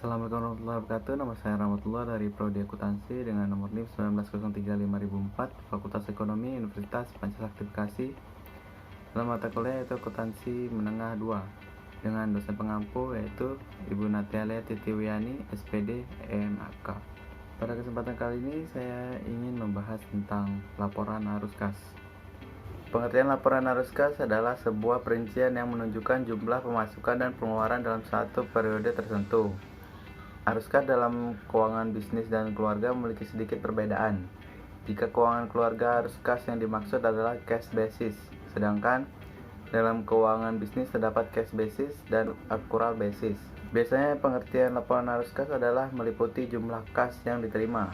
Assalamualaikum warahmatullahi wabarakatuh. Nama saya Rahmatullah dari Prodi Akuntansi dengan nomor NIM 19035004, Fakultas Ekonomi Universitas Pancasila Bekasi. Dalam mata kuliah yaitu Akuntansi Menengah 2 dengan dosen pengampu yaitu Ibu Natalia Titiwiani, SPD, EMAK. Pada kesempatan kali ini saya ingin membahas tentang laporan arus kas. Pengertian laporan arus kas adalah sebuah perincian yang menunjukkan jumlah pemasukan dan pengeluaran dalam satu periode tertentu. Arus kas dalam keuangan bisnis dan keluarga memiliki sedikit perbedaan. Jika keuangan keluarga, arus kas yang dimaksud adalah cash basis, sedangkan dalam keuangan bisnis terdapat cash basis dan accrual basis. Biasanya pengertian laporan arus kas adalah meliputi jumlah kas yang diterima.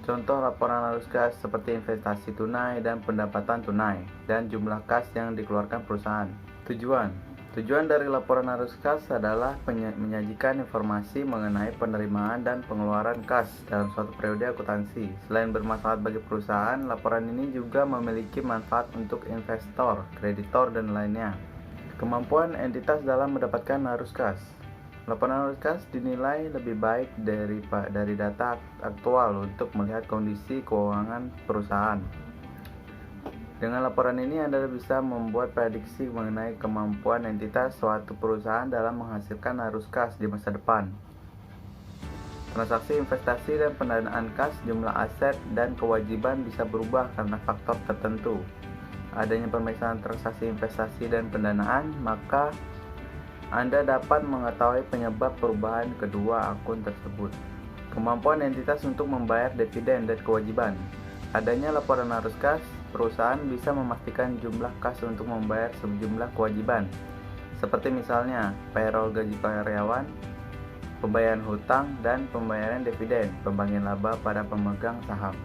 Contoh laporan arus kas seperti investasi tunai dan pendapatan tunai, dan jumlah kas yang dikeluarkan perusahaan. Tujuan dari laporan arus kas adalah menyajikan informasi mengenai penerimaan dan pengeluaran kas dalam suatu periode akuntansi. Selain bermanfaat bagi perusahaan, laporan ini juga memiliki manfaat untuk investor, kreditor, dan lainnya. Kemampuan entitas dalam mendapatkan arus kas. Laporan arus kas dinilai lebih baik dari data aktual untuk melihat kondisi keuangan perusahaan. Dengan laporan ini Anda bisa membuat prediksi mengenai kemampuan entitas suatu perusahaan dalam menghasilkan arus kas di masa depan. Transaksi investasi dan pendanaan kas, jumlah aset dan kewajiban bisa berubah karena faktor tertentu. Adanya pemisahan transaksi investasi dan pendanaan, maka Anda dapat mengetahui penyebab perubahan kedua akun tersebut. Kemampuan entitas untuk membayar dividen dan kewajiban. Adanya laporan arus kas, perusahaan bisa memastikan jumlah kas untuk membayar sejumlah kewajiban, seperti misalnya payroll gaji karyawan, pembayaran hutang, dan pembayaran dividen, pembagian laba pada pemegang saham.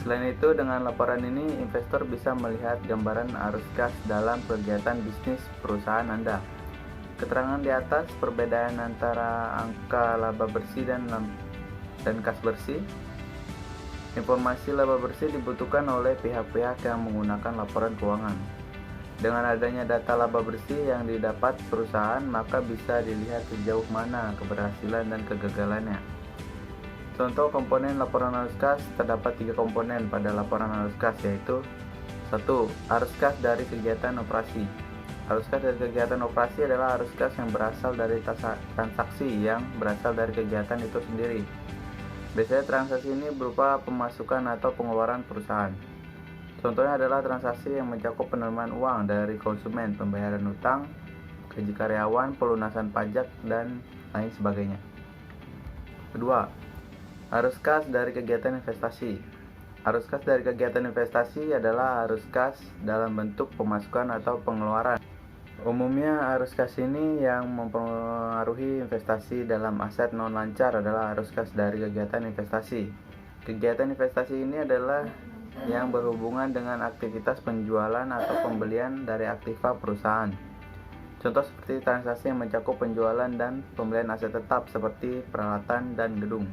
Selain itu, dengan laporan ini, investor bisa melihat gambaran arus kas dalam kegiatan bisnis perusahaan Anda. Keterangan di atas perbedaan antara angka laba bersih dan kas bersih. Informasi laba bersih dibutuhkan oleh pihak-pihak yang menggunakan laporan keuangan. Dengan adanya data laba bersih yang didapat perusahaan, maka bisa dilihat sejauh mana keberhasilan dan kegagalannya. Contoh komponen laporan arus kas, terdapat 3 komponen pada laporan arus kas, yaitu 1. Arus kas dari kegiatan operasi. Arus kas dari kegiatan operasi adalah arus kas yang berasal dari transaksi yang berasal dari kegiatan itu sendiri. Biasanya transaksi ini berupa pemasukan atau pengeluaran perusahaan. Contohnya adalah transaksi yang mencakup penerimaan uang dari konsumen, pembayaran hutang, gaji karyawan, pelunasan pajak, dan lain sebagainya. Kedua, arus kas dari kegiatan investasi. Arus kas dari kegiatan investasi adalah arus kas dalam bentuk pemasukan atau pengeluaran. Umumnya arus kas ini yang mempengaruhi investasi dalam aset non lancar adalah arus kas dari kegiatan investasi. Kegiatan investasi ini adalah yang berhubungan dengan aktivitas penjualan atau pembelian dari aktiva perusahaan. Contoh seperti transaksi yang mencakup penjualan dan pembelian aset tetap seperti peralatan dan gedung.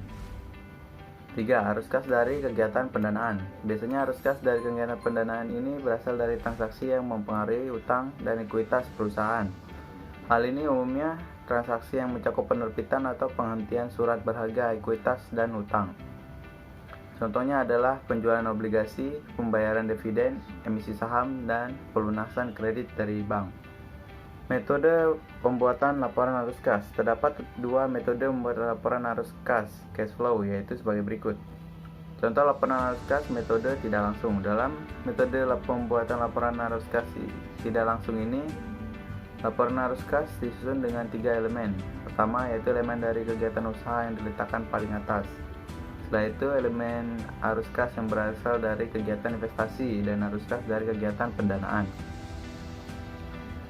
3. Arus kas dari kegiatan pendanaan. Biasanya arus kas dari kegiatan pendanaan ini berasal dari transaksi yang mempengaruhi utang dan ekuitas perusahaan. Hal ini umumnya transaksi yang mencakup penerbitan atau penghentian surat berharga, ekuitas, dan utang. Contohnya adalah penjualan obligasi, pembayaran dividen, emisi saham, dan pelunasan kredit dari bank. Metode pembuatan laporan arus kas. Terdapat 2 metode membuat laporan arus kas cash flow, yaitu sebagai berikut. Contoh laporan arus kas metode tidak langsung. Dalam metode pembuatan laporan arus kas tidak langsung ini, laporan arus kas disusun dengan 3 elemen. Pertama yaitu elemen dari kegiatan usaha yang diletakkan paling atas. Setelah itu elemen arus kas yang berasal dari kegiatan investasi dan arus kas dari kegiatan pendanaan.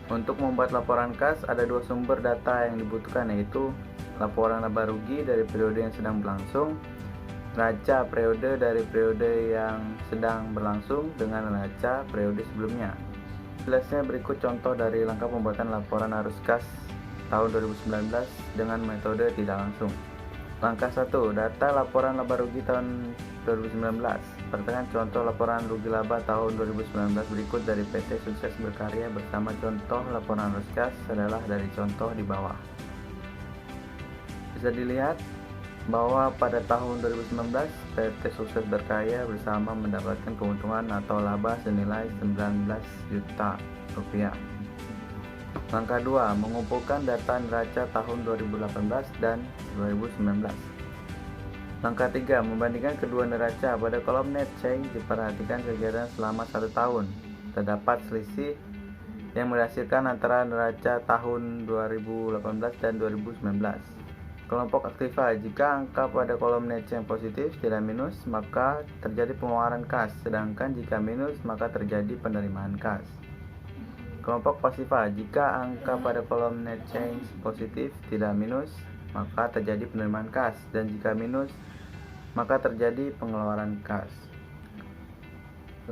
Untuk membuat laporan kas, ada 2 sumber data yang dibutuhkan, yaitu laporan laba rugi dari periode yang sedang berlangsung, neraca periode dari periode yang sedang berlangsung dengan neraca periode sebelumnya. Jelasnya berikut contoh dari langkah pembuatan laporan arus kas tahun 2019 dengan metode tidak langsung. Langkah 1. Data laporan laba rugi tahun 2019. Perhatikan contoh laporan rugi laba tahun 2019 berikut dari PT Sukses Berkarya bersama contoh laporan arus kas adalah dari contoh di bawah. Bisa dilihat bahwa pada tahun 2019 PT Sukses Berkaya bersama mendapatkan keuntungan atau laba senilai 19 juta rupiah. Langkah 2, mengumpulkan data neraca tahun 2018 dan 2019. Langkah 3, membandingkan kedua neraca. Pada kolom net change diperhatikan kegiatan selama 1 tahun. Terdapat selisih yang menghasilkan antara neraca tahun 2018 dan 2019. Kelompok aktiva, jika angka pada kolom net change positif tidak minus, maka terjadi pengeluaran kas, sedangkan jika minus, maka terjadi penerimaan kas. Kelompok pasiva, jika angka pada kolom net change positif tidak minus, maka terjadi penerimaan kas, dan jika minus, maka terjadi pengeluaran kas.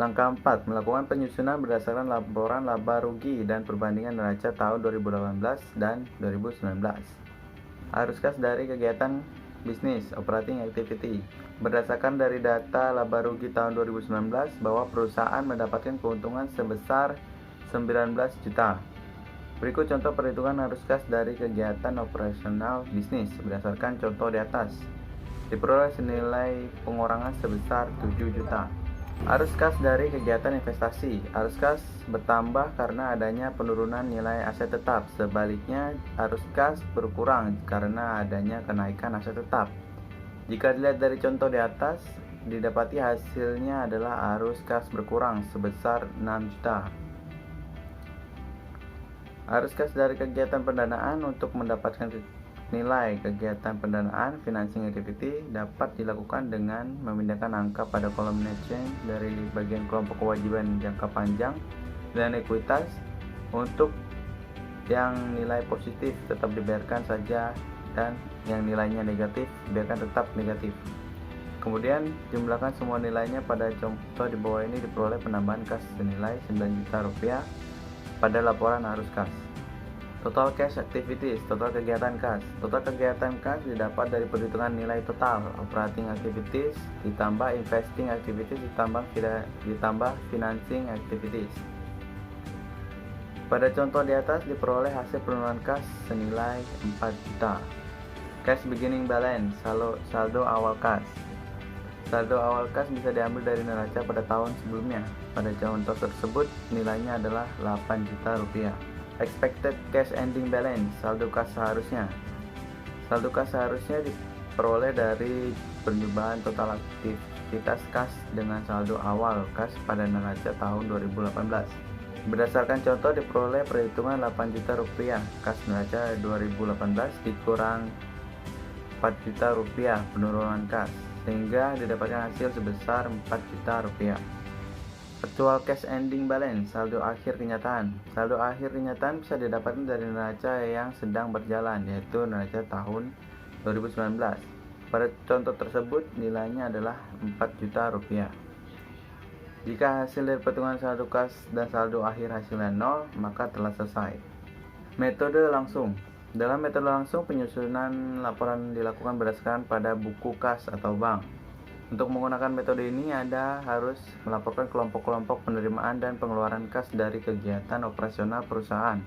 Langkah 4, melakukan penyusunan berdasarkan laporan laba rugi dan perbandingan neraca tahun 2018 dan 2019. Arus kas dari kegiatan bisnis operating activity. Berdasarkan dari data laba rugi tahun 2019 bahwa perusahaan mendapatkan keuntungan sebesar 19 juta. Berikut contoh perhitungan arus kas dari kegiatan operasional bisnis berdasarkan contoh di atas. Diperoleh senilai pengurangan sebesar 7 juta. Arus kas dari kegiatan investasi. Arus kas bertambah karena adanya penurunan nilai aset tetap. Sebaliknya, arus kas berkurang karena adanya kenaikan aset tetap. Jika dilihat dari contoh di atas, didapati hasilnya adalah arus kas berkurang sebesar 6 juta. Arus kas dari kegiatan pendanaan. Untuk mendapatkan nilai kegiatan pendanaan financing activity dapat dilakukan dengan memindahkan angka pada kolom net change dari bagian kelompok kewajiban jangka panjang dan ekuitas. Untuk yang nilai positif tetap dibiarkan saja, dan yang nilainya negatif biarkan tetap negatif. Kemudian jumlahkan semua nilainya. Pada contoh di bawah ini diperoleh penambahan kas senilai 9 juta rupiah pada laporan arus kas. Total cash activities, total kegiatan kas. Total kegiatan kas didapat dari perhitungan nilai total operating activities ditambah investing activities ditambah financing activities. Pada contoh di atas diperoleh hasil penurunan kas senilai 4 juta. Cash beginning balance, saldo awal kas. Saldo awal kas bisa diambil dari neraca pada tahun sebelumnya. Pada contoh tersebut nilainya adalah 8 juta rupiah. Expected cash ending balance, saldo kas seharusnya. Saldo kas seharusnya diperoleh dari perubahan total aktivitas kas dengan saldo awal kas pada neraca tahun 2018. Berdasarkan contoh diperoleh perhitungan 8 juta rupiah kas neraca 2018 dikurang 4 juta rupiah penurunan kas, sehingga didapatkan hasil sebesar 4 juta rupiah. Actual cash ending balance, saldo akhir kenyataan. Saldo akhir kenyataan bisa didapatkan dari neraca yang sedang berjalan, yaitu neraca tahun 2019. Pada contoh tersebut nilainya adalah 4 juta rupiah. Jika hasil dari perhitungan saldo kas dan saldo akhir hasilnya 0, maka telah selesai. Metode langsung. Dalam metode langsung, penyusunan laporan dilakukan berdasarkan pada buku kas atau bank. Untuk menggunakan metode ini, Anda harus melaporkan kelompok-kelompok penerimaan dan pengeluaran kas dari kegiatan operasional perusahaan.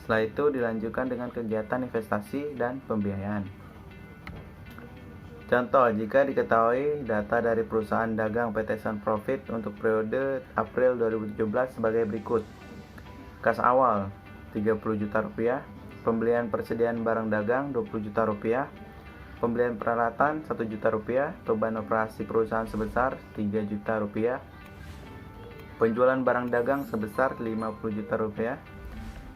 Setelah itu dilanjutkan dengan kegiatan investasi dan pembiayaan. Contoh, jika diketahui data dari perusahaan dagang PT Sun Profit untuk periode April 2017 sebagai berikut. Kas awal 30 juta rupiah, pembelian persediaan barang dagang 20 juta rupiah, pembelian peralatan 1 juta rupiah, beban operasi perusahaan sebesar 3 juta rupiah, penjualan barang dagang sebesar 50 juta rupiah,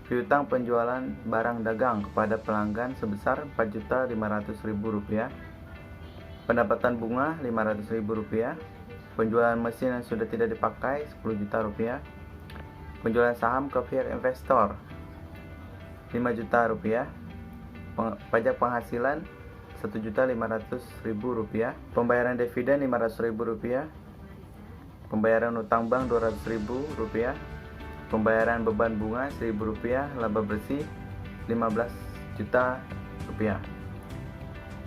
piutang penjualan barang dagang kepada pelanggan sebesar 4.500.000 rupiah, pendapatan bunga 500.000 rupiah, penjualan mesin yang sudah tidak dipakai 10 juta rupiah, penjualan saham ke pihak investor 5 juta rupiah, pajak penghasilan 1.500.000 rupiah, pembayaran dividen 500.000 rupiah, pembayaran utang bank 200.000 rupiah, pembayaran beban bunga 1.000 rupiah, laba bersih 15 juta rupiah.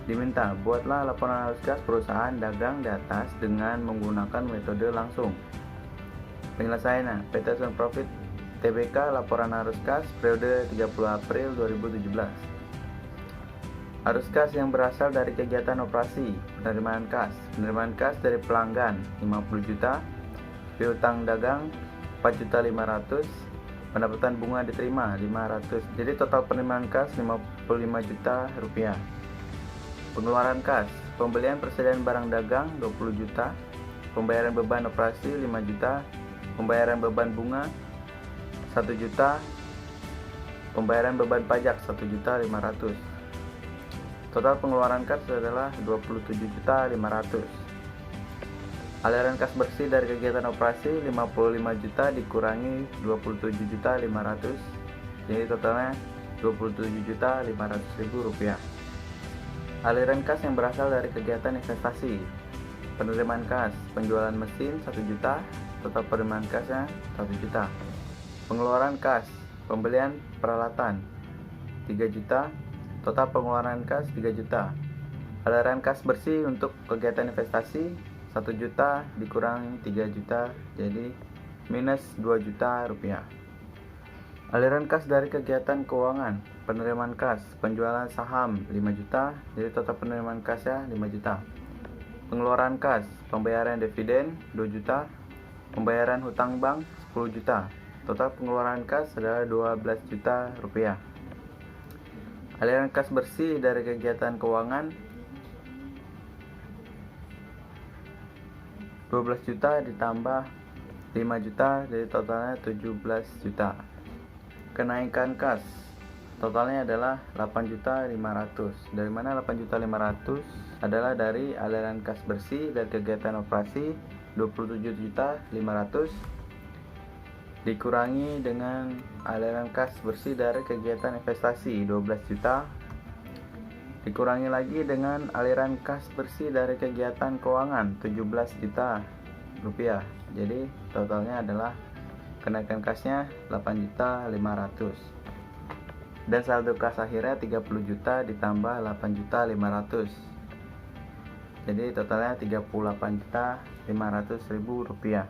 Diminta buatlah laporan arus kas perusahaan dagang di atas dengan menggunakan metode langsung. Penyelesaiannya, PT Sun Profit Tbk laporan arus kas periode 30 April 2017. Arus kas yang berasal dari kegiatan operasi. Penerimaan kas dari pelanggan 50 juta, piutang dagang 4.500.000, pendapatan bunga diterima 500. Jadi total penerimaan kas 55 juta rupiah. Pengeluaran kas, pembelian persediaan barang dagang 20 juta, pembayaran beban operasi 5 juta, pembayaran beban bunga 1 juta, pembayaran beban pajak 1.500.000. Total pengeluaran kas adalah 27.500.000. Aliran kas bersih dari kegiatan operasi 55 juta dikurangi 27.500.000, jadi totalnya 27.500.000 rupiah. Aliran kas yang berasal dari kegiatan investasi. Penerimaan kas, penjualan mesin 1 juta, total penerimaan kasnya 1 juta. Pengeluaran kas, pembelian peralatan 3 juta, total pengeluaran kas 3 juta. Aliran kas bersih untuk kegiatan investasi 1 juta dikurangi 3 juta, jadi minus 2 juta rupiah. Aliran kas dari kegiatan keuangan. Penerimaan kas, penjualan saham 5 juta, jadi total penerimaan kasnya 5 juta. Pengeluaran kas, pembayaran dividen 2 juta, pembayaran hutang bank 10 juta. Total pengeluaran kas adalah 12 juta rupiah. Aliran kas bersih dari kegiatan keuangan 12 juta ditambah 5 juta, jadi totalnya 17 juta. Kenaikan kas, totalnya adalah 8.500.000. Dari mana 8.500.000? Adalah dari aliran kas bersih dari kegiatan operasi 27.500.000 dikurangi dengan aliran kas bersih dari kegiatan investasi 12 juta, dikurangi lagi dengan aliran kas bersih dari kegiatan keuangan 17 juta rupiah. Jadi totalnya adalah kenaikan kasnya 8.500.000. Dan saldo kas akhirnya 30 juta ditambah 8.500.000. Jadi totalnya 38.500.000 rupiah.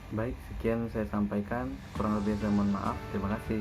Baik, sekian saya sampaikan. Kurang lebih saya mohon maaf. Terima kasih.